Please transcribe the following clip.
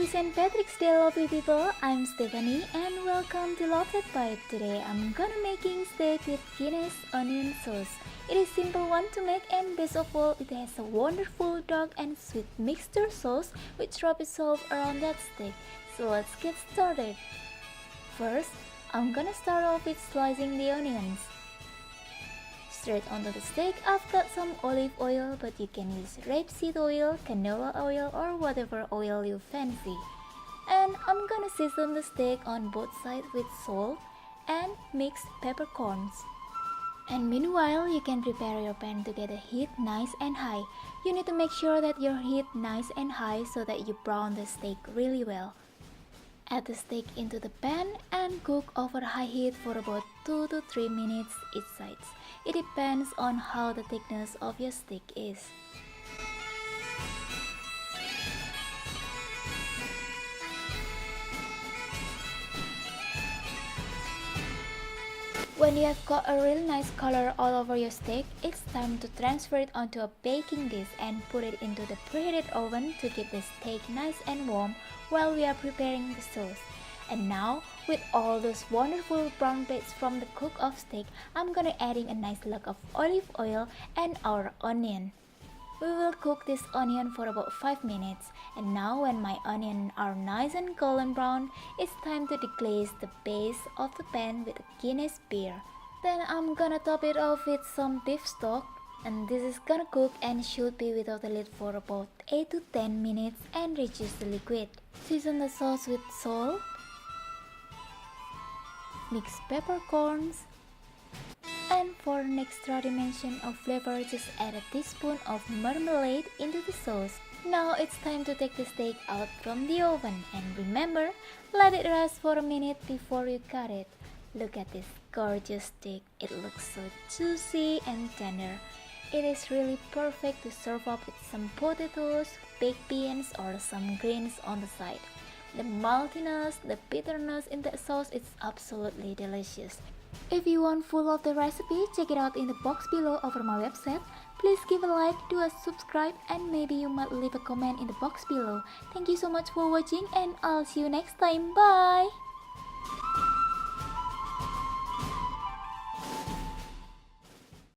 Happy St. Patrick's Day, lovely people. I'm Stephanie and welcome to Love That Bite. Today I'm gonna making steak with Guinness onion sauce. It is simple one to make and best of all it has a wonderful dark and sweet mixture sauce which wraps itself around that steak. So let's get started. First, I'm gonna start off with slicing the onions. Straight onto the steak, I've got some olive oil, but you can use rapeseed oil, canola oil or whatever oil you fancy. And I'm gonna season the steak on both sides with salt and mixed peppercorns. And meanwhile, you can prepare your pan to get the heat nice and high. You need to make sure that your heat nice and high so that you brown the steak really well. Add the steak into the pan and cook over high heat for about 2 to 3 minutes each side. It depends on how the thickness of your steak is. When you have got a really nice color all over your steak, it's time to transfer it onto a baking dish and put it into the preheated oven to keep the steak nice and warm while we are preparing the sauce. And now, with all those wonderful brown bits from the cook of steak, I'm gonna adding a nice log of olive oil and our onion. We will cook this onion for about 5 minutes. And now when my onions are nice and golden brown, it's time to deglaze the base of the pan with a Guinness beer. Then I'm gonna top it off with some beef stock. And this is gonna cook and should be without a lid for about 8 to 10 minutes and reduce the liquid. Season the sauce with salt, mix peppercorns, and for an extra dimension of flavor, just add a teaspoon of marmalade into the sauce. Now it's time to take the steak out from the oven and remember, let it rest for a minute before you cut it. Look at this gorgeous steak, it looks so juicy and tender. It is really perfect to serve up with some potatoes, baked beans or some greens on the side. The maltiness, the bitterness in the sauce is absolutely delicious. If you want full of the recipe, check it out in the box below over my website. Please give a like, do a subscribe and maybe you might leave a comment in the box below. Thank you so much for watching and I'll see you next time. Bye!